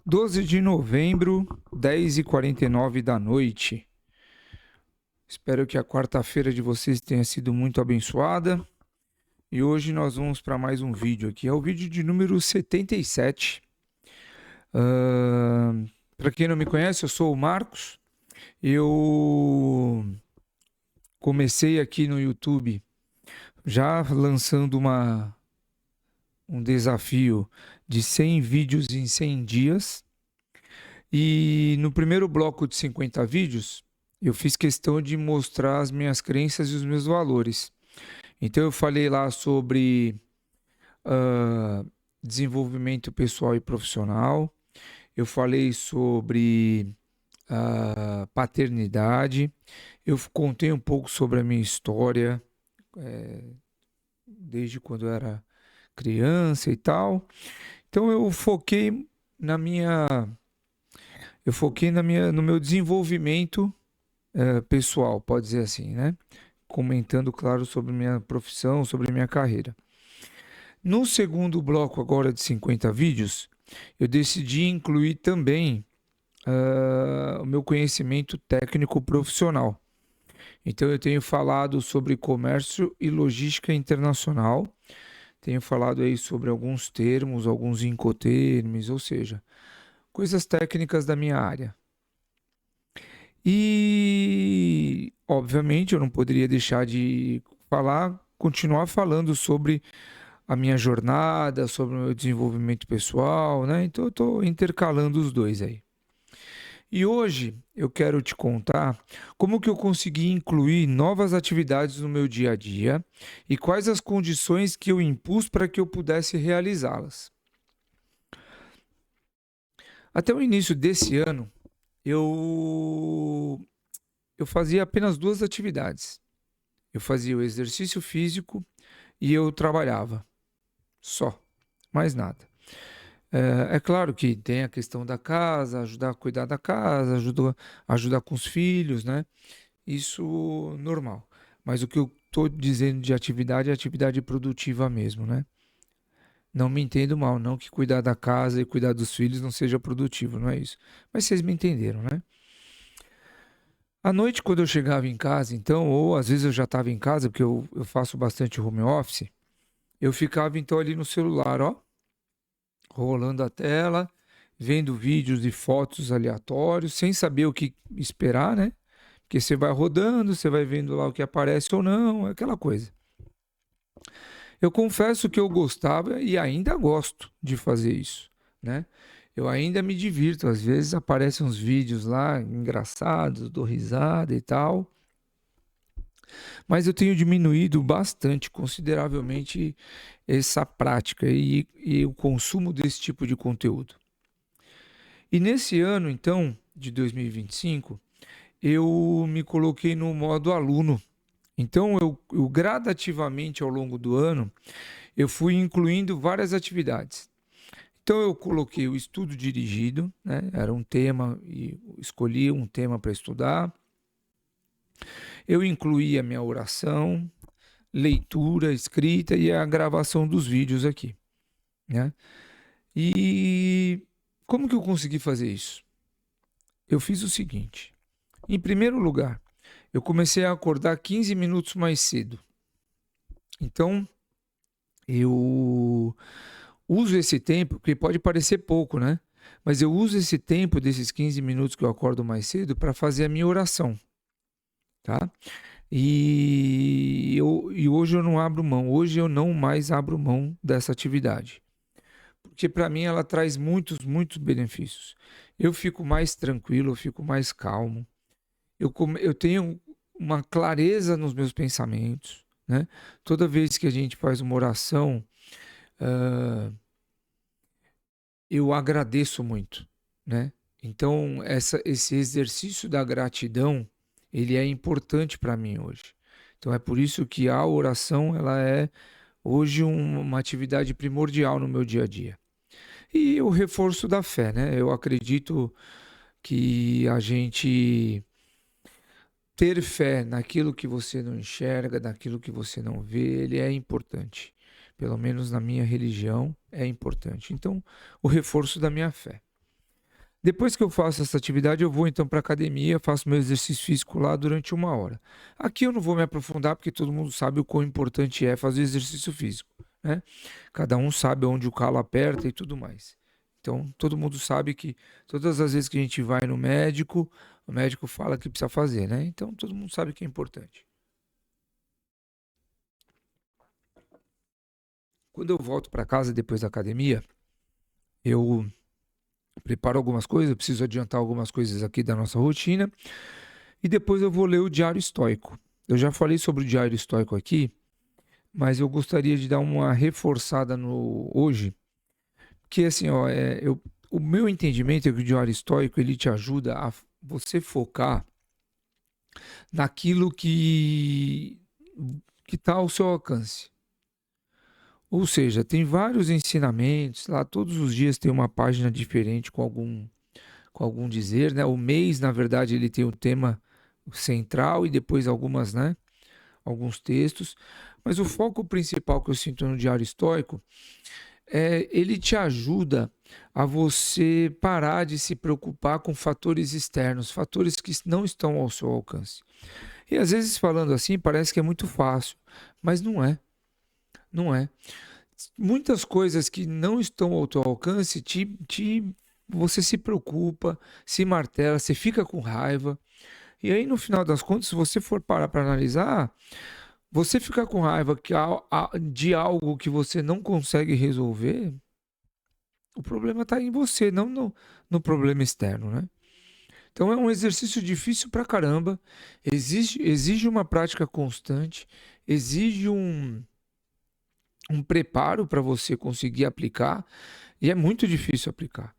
12 de novembro, 10h49 da noite. Espero que a quarta-feira de vocês tenha sido muito abençoada. E hoje nós vamos para mais um vídeo aqui. É o vídeo de número 77. Para quem não me conhece, eu sou o Marcos. Eu comecei aqui no YouTube já lançando um desafio de 100 vídeos em 100 dias. E no primeiro bloco de 50 vídeos, eu fiz questão de mostrar as minhas crenças e os meus valores. Então eu falei lá sobre desenvolvimento pessoal e profissional. Eu falei sobre paternidade. Eu contei um pouco sobre a minha história, desde quando eu era criança e tal. Então no meu desenvolvimento pessoal, pode dizer assim, né? Comentando, claro, sobre minha profissão, sobre minha carreira. No segundo bloco agora de 50 vídeos, eu decidi incluir também o meu conhecimento técnico profissional. Então eu tenho falado sobre comércio e logística internacional, tenho falado aí sobre alguns termos, alguns incoterms, ou seja, coisas técnicas da minha área. E, obviamente, eu não poderia deixar de continuar falando sobre a minha jornada, sobre o meu desenvolvimento pessoal, né? Então, eu estou intercalando os dois aí. E hoje eu quero te contar como que eu consegui incluir novas atividades no meu dia a dia e quais as condições que eu impus para que eu pudesse realizá-las. Até o início desse ano, eu fazia apenas duas atividades. Eu fazia o exercício físico e eu trabalhava. Só. Mais nada. É claro que tem a questão da casa, ajudar a cuidar da casa, ajudar com os filhos, né? Isso normal. Mas o que eu estou dizendo de atividade é atividade produtiva mesmo, né? Não me entendo mal, não que cuidar da casa e cuidar dos filhos não seja produtivo, não é isso. Mas vocês me entenderam, né? À noite, quando eu chegava em casa, então, ou às vezes eu já estava em casa, porque eu faço bastante home office, eu ficava então ali no celular, ó, rolando a tela, vendo vídeos e fotos aleatórios, sem saber o que esperar, né? Porque você vai rodando, você vai vendo lá o que aparece ou não, aquela coisa. Eu confesso que eu gostava e ainda gosto de fazer isso, né? Eu ainda me divirto, às vezes aparecem uns vídeos lá engraçados, dou risada e tal. Mas eu tenho diminuído bastante, consideravelmente, essa prática e o consumo desse tipo de conteúdo. E nesse ano, então, de 2025, eu me coloquei no modo aluno. Então, eu gradativamente, ao longo do ano, eu fui incluindo várias atividades. Então, eu coloquei o estudo dirigido, né? Era um tema, e escolhi um tema para estudar. Eu incluí a minha oração, leitura, escrita e a gravação dos vídeos aqui, né? E como que eu consegui fazer isso? Eu fiz o seguinte: em primeiro lugar, eu comecei a acordar 15 minutos mais cedo. Então, eu uso esse tempo, porque pode parecer pouco, né? Mas eu uso esse tempo desses 15 minutos que eu acordo mais cedo para fazer a minha oração, tá? E hoje eu não abro mão, hoje eu não mais abro mão dessa atividade. Porque para mim ela traz muitos benefícios. Eu fico mais tranquilo, eu fico mais calmo, eu tenho uma clareza nos meus pensamentos, né? Toda vez que a gente faz uma oração, eu agradeço muito, né? Então esse exercício da gratidão, ele é importante para mim hoje. Então é por isso que a oração ela é hoje uma atividade primordial no meu dia a dia. E o reforço da fé, né? Eu acredito que a gente ter fé naquilo que você não enxerga, naquilo que você não vê, ele é importante. Pelo menos na minha religião é importante. Então, o reforço da minha fé. Depois que eu faço essa atividade, eu vou então para academia, faço meu exercício físico lá durante 1 hora. Aqui eu não vou me aprofundar porque todo mundo sabe o quão importante é fazer exercício físico, né? Cada um sabe onde o calo aperta e tudo mais. Então, todo mundo sabe que todas as vezes que a gente vai no médico, o médico fala que precisa fazer, né? Então, todo mundo sabe que é importante. Quando eu volto para casa depois da academia, eu preparo algumas coisas, eu preciso adiantar algumas coisas aqui da nossa rotina e depois eu vou ler o Diário Estoico. Eu já falei sobre o Diário Estoico aqui, mas eu gostaria de dar uma reforçada no hoje, que assim, ó, o meu entendimento é que o Diário Estoico ele te ajuda a você focar naquilo que está ao seu alcance. Ou seja, tem vários ensinamentos, lá todos os dias tem uma página diferente com algum dizer, né? O mês, na verdade, ele tem o tema central e depois algumas, né? Alguns textos. Mas o foco principal que eu sinto no Diário Estoico ele te ajuda a você parar de se preocupar com fatores externos, fatores que não estão ao seu alcance. E às vezes falando assim parece que é muito fácil, mas não é, não é. Muitas coisas que não estão ao teu alcance você se preocupa, se martela, você fica com raiva. E aí no final das contas, se você for parar para analisar, você ficar com raiva de algo que você não consegue resolver, o problema está em você, não no problema externo, né? Então é um exercício difícil pra caramba, exige uma prática constante, exige um preparo para você conseguir aplicar, e é muito difícil aplicar.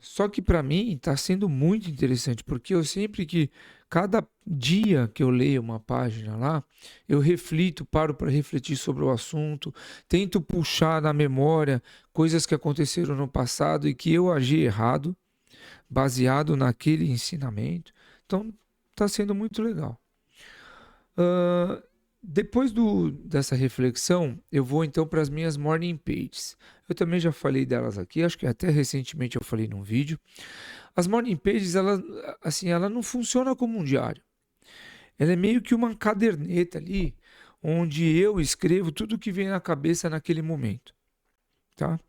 Só que para mim está sendo muito interessante, porque eu sempre que, cada dia que eu leio uma página lá, eu reflito, paro para refletir sobre o assunto, tento puxar na memória coisas que aconteceram no passado e que eu agi errado, baseado naquele ensinamento. Então está sendo muito legal. Ah, depois dessa reflexão, eu vou então para as minhas morning pages. Eu também já falei delas aqui, acho que até recentemente eu falei num vídeo. As morning pages, ela não funciona como um diário. Ela é meio que uma caderneta ali, onde eu escrevo tudo que vem na cabeça naquele momento, tá?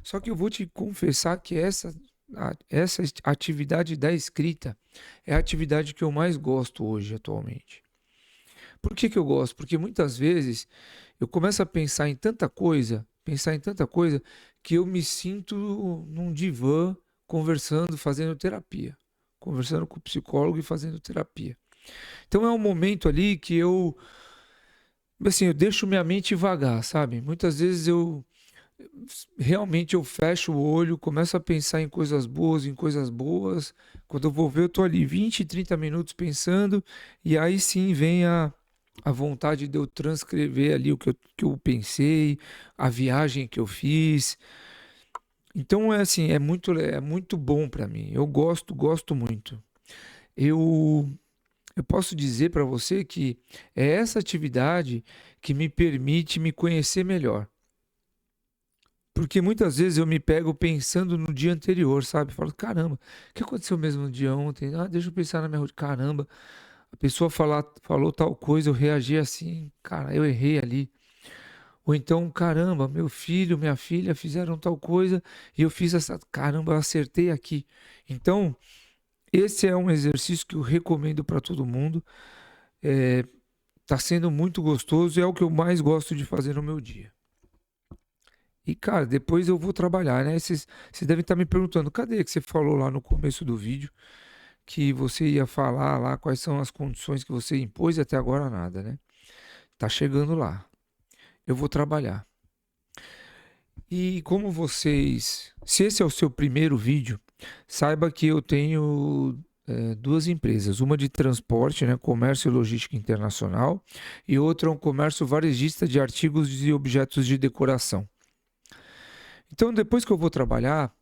Só que eu vou te confessar que essa atividade da escrita é a atividade que eu mais gosto hoje, atualmente. Por que que eu gosto? Porque muitas vezes eu começo a pensar em tanta coisa, que eu me sinto num divã conversando, fazendo terapia. Conversando com o psicólogo e fazendo terapia. Então é um momento ali que assim, eu deixo minha mente vagar, sabe? Muitas vezes realmente eu fecho o olho, começo a pensar em coisas boas. Quando eu vou ver, eu tô ali 20, 30 minutos pensando, e aí sim vem a vontade de eu transcrever ali o que eu pensei, a viagem que eu fiz. Então é assim, é muito bom para mim. Eu gosto muito. Eu, eu posso dizer para você que é essa atividade que me permite me conhecer melhor. Porque muitas vezes eu me pego pensando no dia anterior, sabe? Falo, caramba, o que aconteceu mesmo no dia ontem? Ah, deixa eu pensar na minha rotina. Caramba, a pessoa falou tal coisa, eu reagi assim, cara, eu errei ali. Ou então, caramba, meu filho, minha filha fizeram tal coisa e eu fiz essa. Caramba, eu acertei aqui. Então, esse é um exercício que eu recomendo para todo mundo. Tá sendo muito gostoso e é o que eu mais gosto de fazer no meu dia. E, cara, depois eu vou trabalhar, né? Vocês devem estar me perguntando, cadê que você falou lá no começo do vídeo que você ia falar lá quais são as condições que você impôs e até agora nada, né? Tá chegando lá. Eu vou trabalhar. E como se esse é o seu primeiro vídeo, saiba que eu tenho duas empresas, uma de transporte, né, comércio e logística internacional, e outra um comércio varejista de artigos e objetos de decoração. Então, depois eu vou trabalhar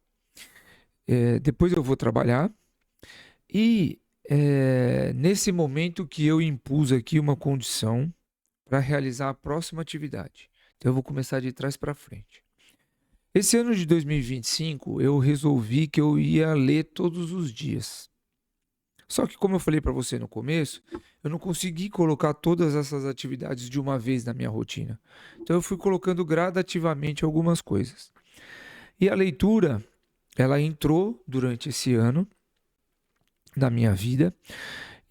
e nesse momento que eu impus aqui uma condição para realizar a próxima atividade. Então, eu vou começar de trás para frente. Esse ano de 2025, eu resolvi que eu ia ler todos os dias. Só que, como eu falei para você no começo, eu não consegui colocar todas essas atividades de uma vez na minha rotina. Então, eu fui colocando gradativamente algumas coisas. E a leitura, ela entrou durante esse ano na minha vida.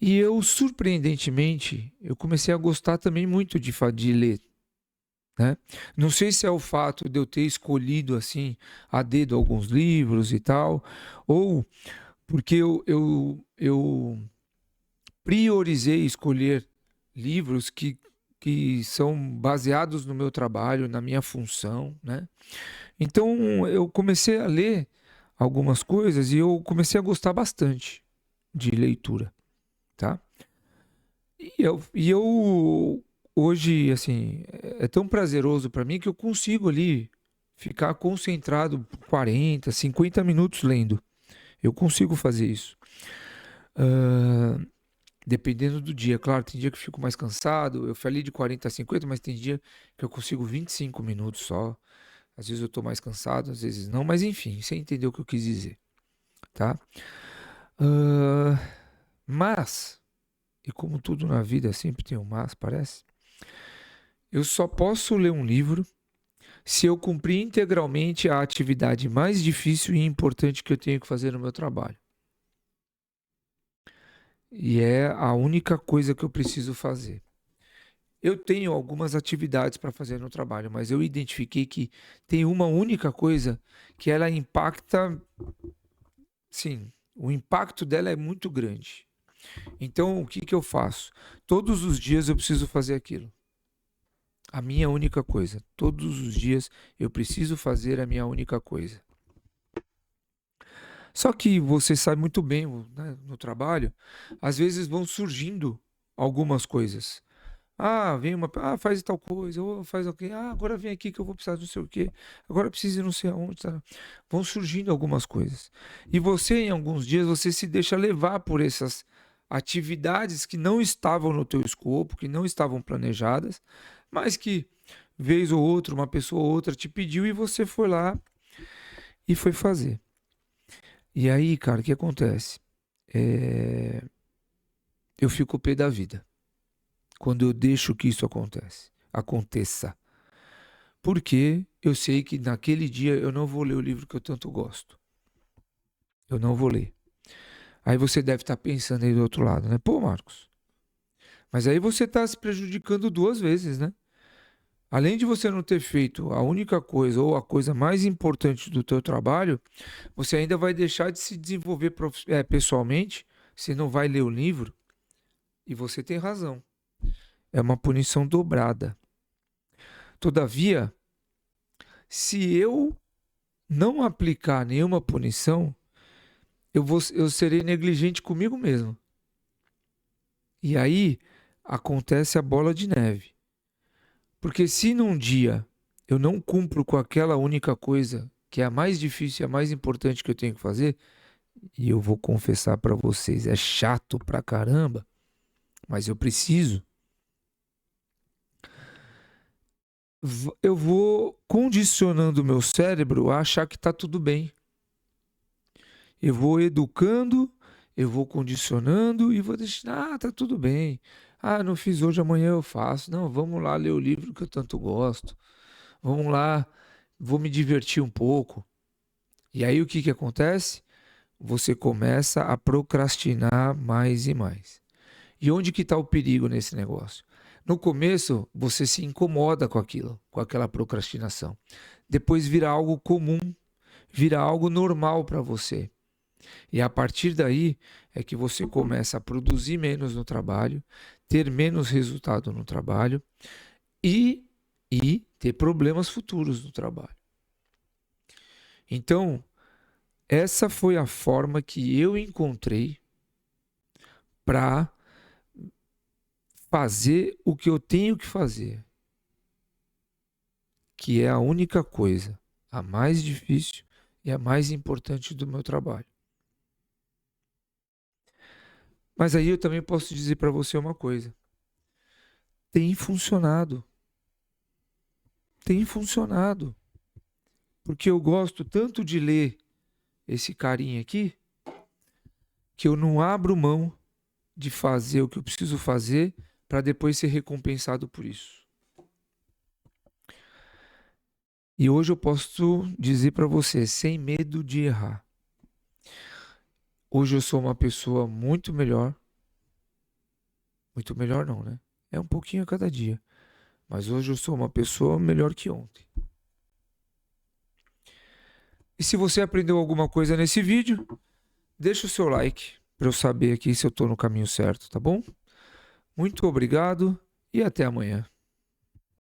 E eu, surpreendentemente, eu comecei a gostar também muito de ler, né? Não sei se é o fato de eu ter escolhido assim a dedo alguns livros e tal, ou porque eu priorizei escolher livros que são baseados no meu trabalho, na minha função, né? Então eu comecei a ler algumas coisas e eu comecei a gostar bastante de leitura, tá? E eu hoje, assim, é tão prazeroso para mim que eu consigo ali ficar concentrado por 40, 50 minutos lendo. Eu consigo fazer isso. Ah, dependendo do dia. Claro, tem dia que eu fico mais cansado. Eu falei de 40 a 50, mas tem dia que eu consigo 25 minutos só. Às vezes eu tô mais cansado, às vezes não. Mas enfim, você entendeu o que eu quis dizer, tá? Ah, mas, e como tudo na vida sempre tem um mas, parece. Eu só posso ler um livro se eu cumprir integralmente a atividade mais difícil e importante que eu tenho que fazer no meu trabalho. E é a única coisa que eu preciso fazer. Eu tenho algumas atividades para fazer no trabalho, mas eu identifiquei que tem uma única coisa que ela impacta, sim, o impacto dela é muito grande. Então, o que que eu faço? Todos os dias eu preciso fazer aquilo. A minha única coisa. Todos os dias eu preciso fazer a minha única coisa. Só que você sabe muito bem, né, no trabalho, às vezes vão surgindo algumas coisas. Ah, vem uma, faz tal coisa, ou faz o quê? Ah, agora vem aqui que eu vou precisar de não sei o quê. Agora eu preciso ir não sei aonde, tá? Vão surgindo algumas coisas. E você, em alguns dias, você se deixa levar por essas atividades que não estavam no teu escopo, que não estavam planejadas, mas que vez ou outra, uma pessoa ou outra te pediu e você foi lá e foi fazer. E aí, cara, o que acontece? É, eu fico pé da vida quando eu deixo que isso aconteça. Porque eu sei que naquele dia eu não vou ler o livro que eu tanto gosto. Eu não vou ler. Aí você deve estar pensando aí do outro lado, né? Pô, Marcos, mas aí você está se prejudicando duas vezes, né? Além de você não ter feito a única coisa ou a coisa mais importante do teu trabalho, você ainda vai deixar de se desenvolver pessoalmente, você não vai ler o livro, e você tem razão. É uma punição dobrada. Todavia, se eu não aplicar nenhuma punição, eu serei negligente comigo mesmo. E aí acontece a bola de neve. Porque se num dia eu não cumpro com aquela única coisa que é a mais difícil e a mais importante que eu tenho que fazer, e eu vou confessar para vocês, é chato pra caramba, mas eu preciso, eu vou condicionando o meu cérebro a achar que tá tudo bem. Eu vou educando, eu vou condicionando e vou deixando, tá tudo bem. Ah, não fiz hoje, amanhã eu faço. Não, vamos lá ler o livro que eu tanto gosto. Vamos lá, vou me divertir um pouco. E aí o que que acontece? Você começa a procrastinar mais e mais. E onde que está o perigo nesse negócio? No começo, você se incomoda com aquilo, com aquela procrastinação. Depois vira algo comum, vira algo normal para você. E a partir daí é que você começa a produzir menos no trabalho, ter menos resultado no trabalho e, e ter problemas futuros no trabalho. Então, essa foi a forma que eu encontrei para fazer o que eu tenho que fazer, que é a única coisa, a mais difícil e a mais importante do meu trabalho. Mas aí eu também posso dizer para você uma coisa. Tem funcionado. Tem funcionado. Porque eu gosto tanto de ler esse carinha aqui, que eu não abro mão de fazer o que eu preciso fazer para depois ser recompensado por isso. E hoje eu posso dizer para você, sem medo de errar. Hoje eu sou uma pessoa muito melhor. Muito melhor não, né? É um pouquinho a cada dia. Mas hoje eu sou uma pessoa melhor que ontem. E se você aprendeu alguma coisa nesse vídeo, deixa o seu like para eu saber aqui se eu estou no caminho certo, tá bom? Muito obrigado e até amanhã.